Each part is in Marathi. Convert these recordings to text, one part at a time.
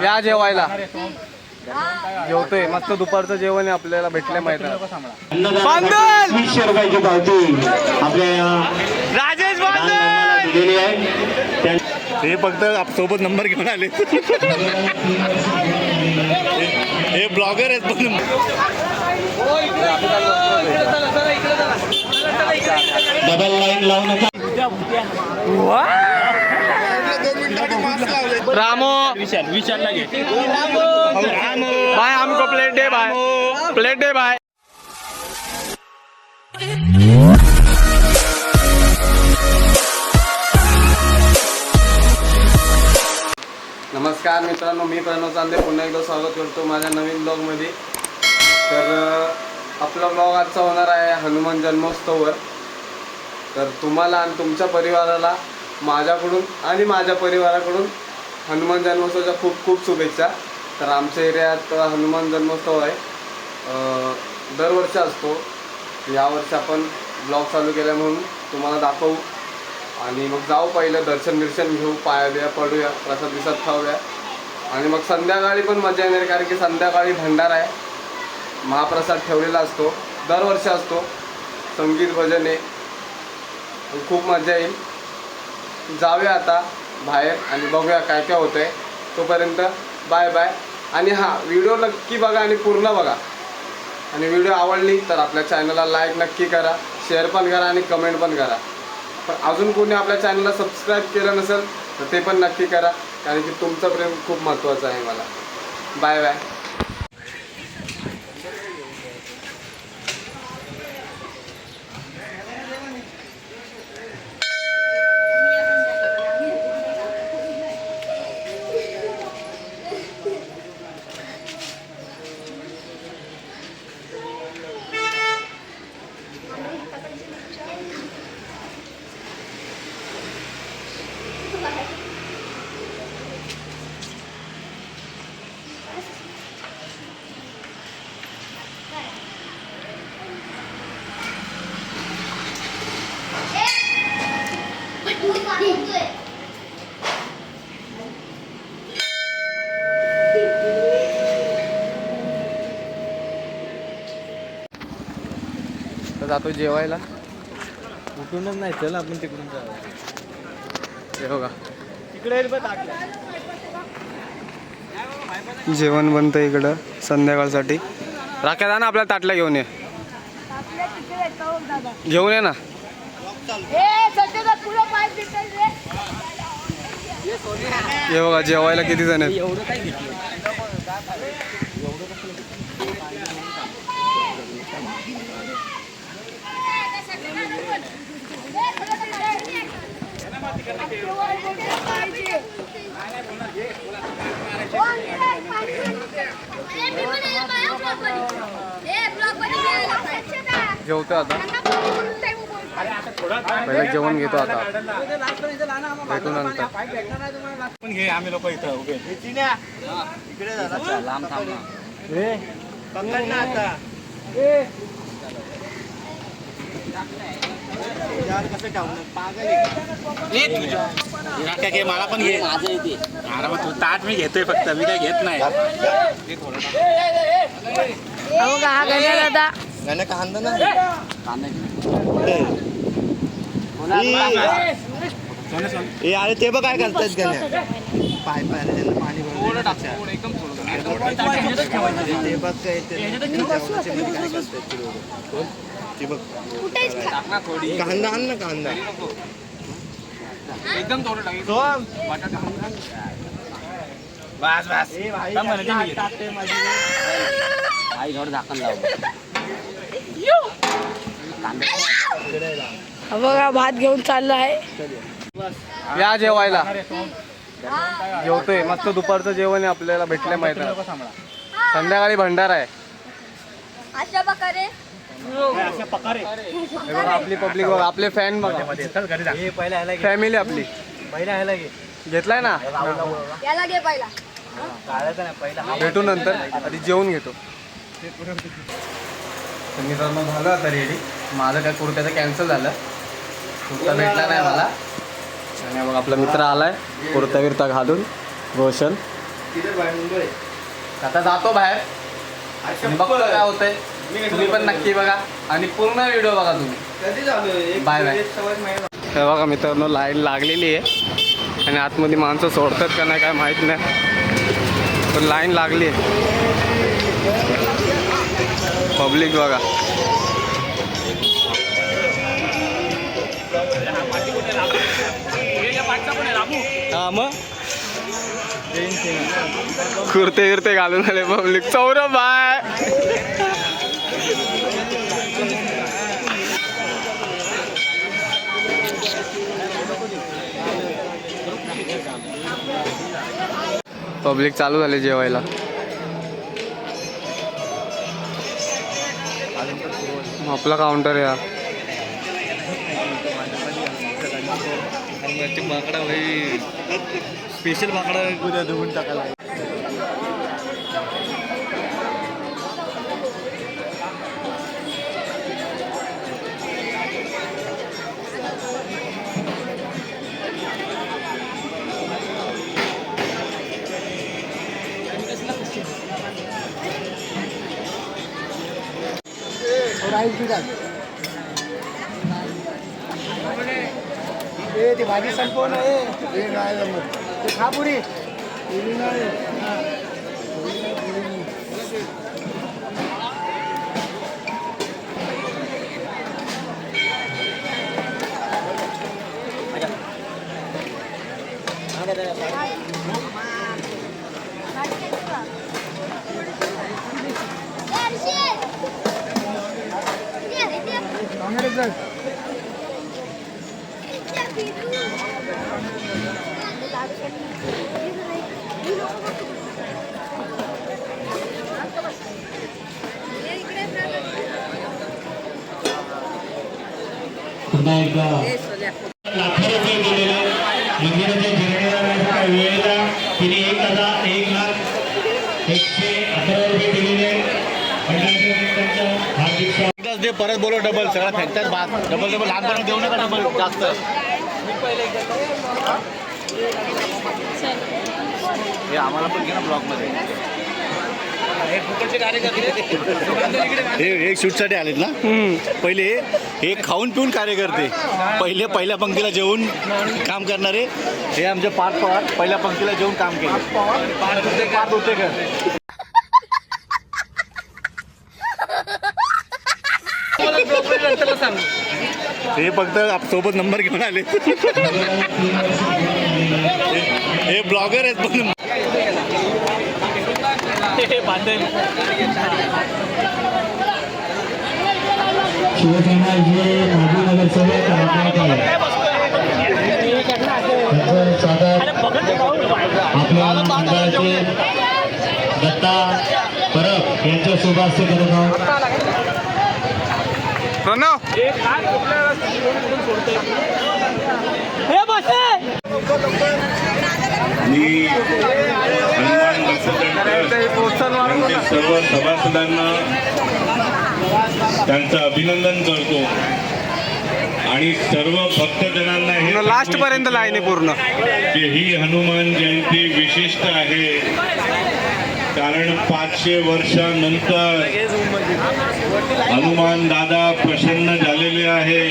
या जेवायला जेवतोय मस्त दुपारचं जेवण आहे आपल्याला भेटले माहिती राजेश दिलेली आहे हे फक्त सोबत नंबर घेऊन आले हे ब्लॉगर आहेत पण डबल लाईन लावून रामो विशाल लगे भाई हमको प्लेट दे भाई प्लेट दे भाई नमस्कार मित्रांनो, मी प्रणव चांदे पुन्हा एकदा स्वागत करतो माझ्या नवीन ब्लॉगमध्ये. तर आपला ब्लॉग आजचा होणार आहे हनुमान जन्मोत्सववर. तर तुम्हाला आणि तुमच्या परिवाराला माझ्याकडून आणि माझ्या परिवाराकडून हनुमान जन्मोत्सवाच्या खूप खूप शुभेच्छा. तर आमच्या एरियात हनुमान जन्मोत्सव आहे, दरवर्षी असतो. यावर्षी आपण ब्लॉग चालू केला म्हणून तुम्हाला दाखवू आणि मग जाऊ पहिलं दर्शन घेऊ, पाया बिया पडूया, प्रसाद बिसाद खाऊया आणि मग संध्याकाळी पण मजा येणार कारण की संध्याकाळी भंडारा आहे, महाप्रसाद ठेवलेला असतो, दरवर्षी असतो, संगीत भजन आहे, खूप मजा येईल. जाऊया आता बाहेर आणि बघूया काय काय होतं आहे. तोपर्यंत बाय बाय. आणि हां, व्हिडिओ नक्की बघा आणि पूर्ण बघा आणि व्हिडिओ आवडली तर आपल्या चॅनलला लाईक नक्की करा, शेअर पण करा आणि कमेंट पण करा. पण अजून कोणी आपल्या चॅनलला सबस्क्राईब केलं नसेल तर ते पण नक्की करा कारण की तुमचं प्रेम खूप महत्त्वाचं आहे मला. Bye bye. तर जातो जेवायला. उठूनच नाही, चल आपण तिकडून जाऊ. हे बघा तिकडे जेवण बनतं इकडं संध्याकाळसाठी. राख्या जा ना आपल्याला ताटल्या घेऊन ये, घेऊन ये ना. हे बघा जेवायला किती जण आहेत. एवढं काय घेतलं जेवतो आता, पहिलं जेवण घेतो आता, भेटू नंतर. पण घे, आम्ही लोक इथं उभे इकडे लांब थांब आता. घे, मला पण घे. अरे मग तू ताट मी घेतोय फक्त, मी काय घेत नाही. अरे ते बघ काय करतायत गण्या, पाय पायला त्यांना पाणी भरून ते बघ काय ते बघ. कांदा आण ना, कांदा एकदम थोडं टाक. बस बस आई थोडं झाकण लाव. बघा भात घेऊन चालला आहे. या जेवायला जेवतोय मस्त दुपारचं जेवण आहे आपल्याला भेटले माहिती. संध्याकाळी भंडारा आहे. हे बघा आपली पब्लिक बघा, आपले फॅन बघा, फॅमिली आपली. घेतलाय ना, भेटू नंतर, आधी जेवून घेतो. मित्रांनो झालं आता रेडी. माझं काय कुर्त्याचं कॅन्सल झालं, कुर्ता भेटला नाही मला. आणि बघ आपला मित्र आलाय कुर्ता बिर्ता घालून, रोशन. आता जातो बाहेर आणि बघतो काय होतंय. तुम्ही पण नक्की बघा आणि पूर्ण व्हिडिओ बघा तुम्ही. Bye bye. हे बघा मित्रांनो, लाईन लागलेली आहे आणि आतमध्ये माणसं सोडतात का नाही काय माहीत नाही, पण लाईन लागली आहे. पब्लिक बघा. हा मग कुर्ते गिरते घालून आले पब्लिक. सौरभ बाय. पब्लिक चालू झाले जेवायला. आपला काउंटर या बाकडा भाई स्पेशल बाकडा उद्या धुवून टाकायला. ते भाजी संपवून ते खा पुरी. पुन्हा एकदा लाखो रुपये दिलेले मंदिराच्या जिरण्याच्या वेळेला तिने 1,01,11 रुपये दिलेले. हार्दिक स्वागत. दे परत बोलो डबल सगळा फेकतात भात. डबल लहानपणा देऊ नका डबल जास्त. हे आम्हाला पण घे ना ब्लॉकमध्ये. हे शूटसाठी आलेत ना. पहिले हे खाऊन पिऊन कार्यकर्ते, पहिल्या पंक्तीला जेवून काम करणारे. हे आमचे पाच पवार पहिल्या पंक्तीला जेवून काम केले. पाच होते का हे फक्त सोबत नंबर घेऊन आले. हे ब्लॉगर आहेत पण शिवसेना जे माजी नगरसेवक आपल्या मंडळाचे दत्ता परब यांच्या शुभास्ते करत आहोत. प्रणव मी हनुमान सर्व सभासदांना त्यांचं अभिनंदन करतो आणि सर्व भक्तजनांना हे लास्ट पर्यंत लाईन आहे पूर्ण. की ही हनुमान जयंती विशिष्ट आहे, कारण 500 वर्षानंतर हनुमान दादा प्रसन्न झालेले आहे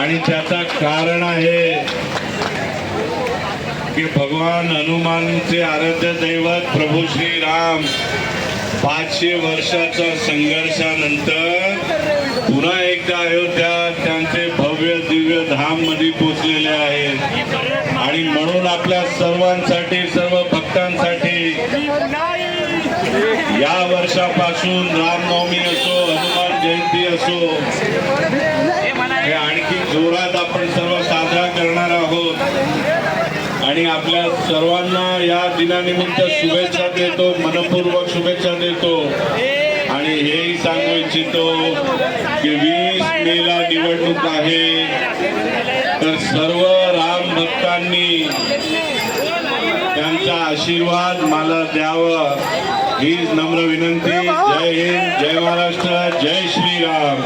आणि त्याचा कारण आहे की भगवान हनुमानचे आराध्य दैवत प्रभू श्री राम 500 वर्षाच्या संघर्षानंतर पुन्हा एकदा अयोध्या त्यांचे भव्य दिव्य धाम मध्ये पोचलेले आहेत. आणि म्हणून आपल्या सर्वांसाठी, सर्व भक्तांसाठी या वर्षापासून रामनवमी असो, हनुमान जयंती असो, हे आणखी जोरात आपण सर्व साजरा करणार आहोत. आणि आपल्या सर्वांना या दिनानिमित्त शुभेच्छा देतो, मनपूर्वक शुभेच्छा देतो. आणि हेही सांगू इच्छितो की 20 मेला निवडणूक आहे, तर सर्व राम भक्तांनी त्यांचा आशीर्वाद मला द्यावा हीच नम्र विनंती. जय हिंद, जय महाराष्ट्र, जय श्रीराम.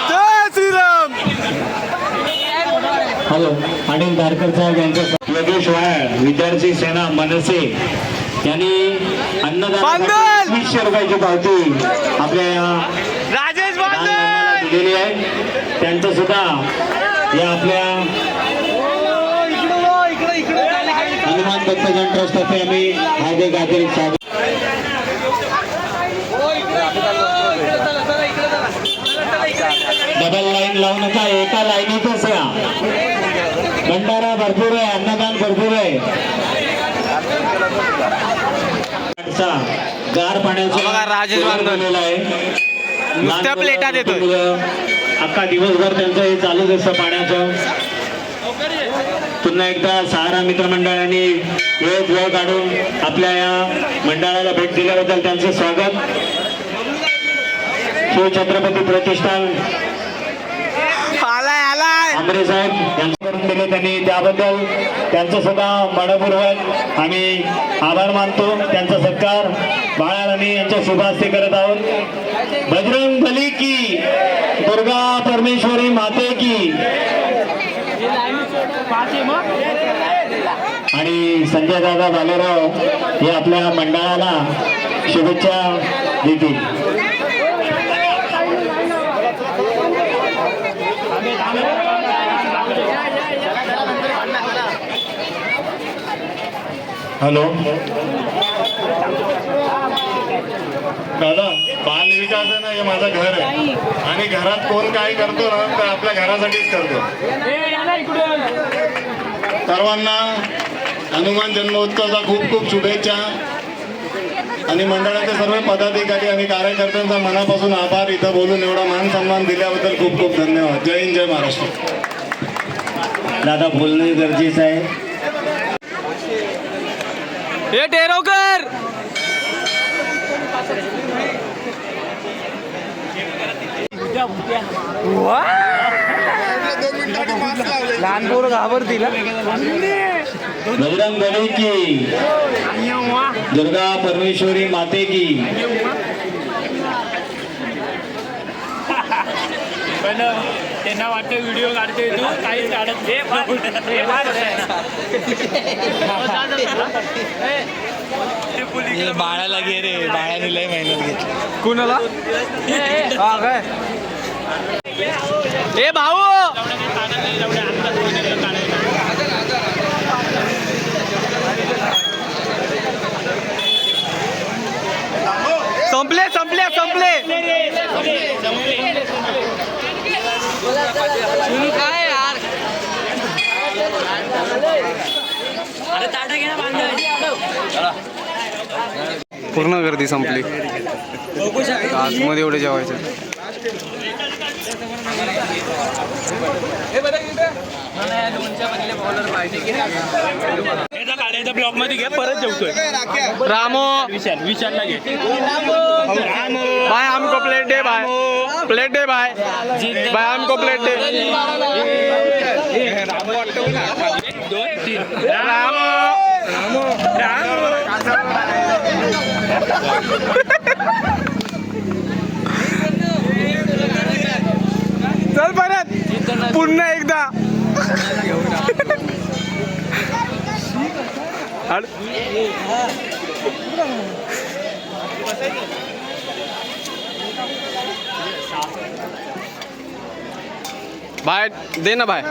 जय श्रीराम. हॅलो. अनिल धारकर साहेब यांचं योगेश वायर विद्यार्थी सेना मनसे यांनी अन्नदान 200 रुपयाची पावती आपल्या राजेश दानधर्माला दिलेली आहे. त्यांचं सुद्धा या आपल्या हनुमान भक्तजन ट्रस्टतर्फे आम्ही हार्दिक हार्दिक स्वागत. डबल लाईन लावू नका, एका लाईनीतच या. भंडारा भरपूर आहे, अन्नदान भरपूर आहे. गार पाण्याचा राजेश बांधव आहे. नुसत्या प्लेटा देतोय. अख्खा दिवसभर त्यांचं हे चालूच असतं पाण्याचं. पुन्हा एकदा सहारा मित्रमंडळाने वेळ काढून आपल्या या मंडळाला भेट दिल्याबद्दल त्यांचं स्वागत. शिवछत्रपती प्रतिष्ठान आंबरे साहेब यांचं करून दिले त्यांनी, त्याबद्दल त्यांचं सुद्धा मनपूर्वक आम्ही आभार मानतो. त्यांचा सत्कार बाळाराणी यांच्या शुभ हस्ते करत आहोत. बजरंग बली की, दुर्गा परमेश्वरी माते की. आणि संजय दादा बालेराव हे आपल्या मंडळाला शुभेच्छा देतील. हॅलो दादा, बाल विकास आहे ना, हे माझं घर आहे आणि घरात कोण काय करतो ना तर आपल्या घरासाठीच करतो. सर्वांना हनुमान जन्मोत्सवाचा खूप खूप शुभेच्छा आणि मंडळाचे सर्व पदाधिकारी आणि कार्यकर्त्यांचा मनापासून आभार. इथं बोलून एवढा मान सन्मान दिल्याबद्दल खूप खूप धन्यवाद. जय हिंद, जय महाराष्ट्र. दादा बोलणं गरजेचं आहे. हे टेरोकर लहान पोरं घाबरतील. बजरंग बली की, दुर्गा परमेश्वरी माते की. त्यांना वाटतं व्हिडिओ काढतोय तू, काहीच काढत बाळाला घे रे, बाळाने लय मेहनत घेतली. कुणाला काय ए भाऊ संपले संपले संपले. काय यार, अरे ताटा घे ना बांधा. पूर्ण गर्दी संपली. आतमध्ये एवढे जेवायचे. ब्लॉक मध्ये घे, परत जेवतोय. रामो विशालला घे. भाई हमको प्लेट दे, भाई प्लेट दे, भाई भाई हमको प्लेट दे. रामो चल परत पुन्हा एकदा. बाय दे ना, बाय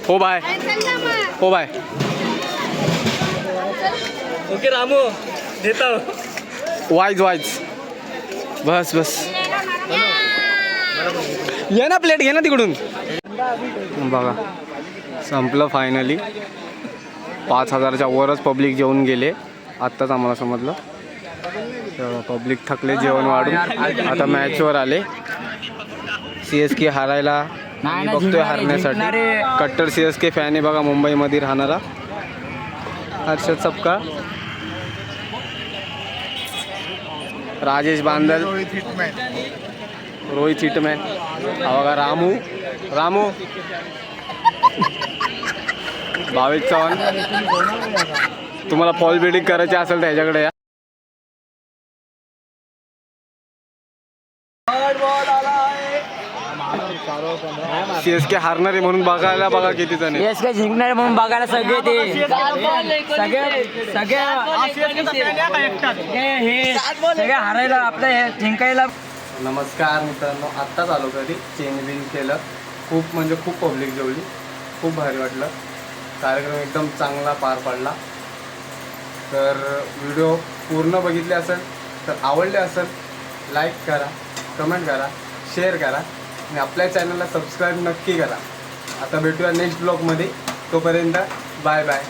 हो, बाय हो, बाय. ओके रामू, देता वाईज वाईज बस बस. ये ना, प्लेट घे ना तिकडून. बघा संपलं फायनली. 5,000च्या वरच पब्लिक जेवून गेले. आत्ताच आम्हाला समजलं. पब्लिक थकले जेवण वाढून. आता मॅचवर आले. CSK हारायला मी बघतोय, हारण्यासाठी. कट्टर CSK फॅन आहे बघा, मुंबईमध्ये राहणारा हर्षद सपकाळ, राजेश बांदल, रोहित हिटमॅन, हा बघा रामू रामू भावेश चव्हाण. तुम्हाला फॉल बिल्डिंग करायची असेल तर ह्याच्याकडे या. CSK हारणार आहे म्हणून बघायला बघा किती जण आहेत. CSK जिंकणार म्हणून बघायला सगळे ते सगळे हारायला आपलं हे जिंकायला. नमस्कार मित्रांनो, आत्ताच आलो कधी चेंज बिन केलं. खूप म्हणजे खूप पब्लिक जेवली, खूप भारी वाटलं. कार्यक्रम एकदम चांगला पार पडला. तर व्हिडिओ पूर्ण बघितले असेल तर आवडले असेल लाईक करा, कमेंट करा, शेअर करा आणि आपल्या चॅनलला सबस्क्राईब नक्की करा. आता भेटूया नेक्स्ट ब्लॉगमध्ये. तोपर्यंत बाय बाय.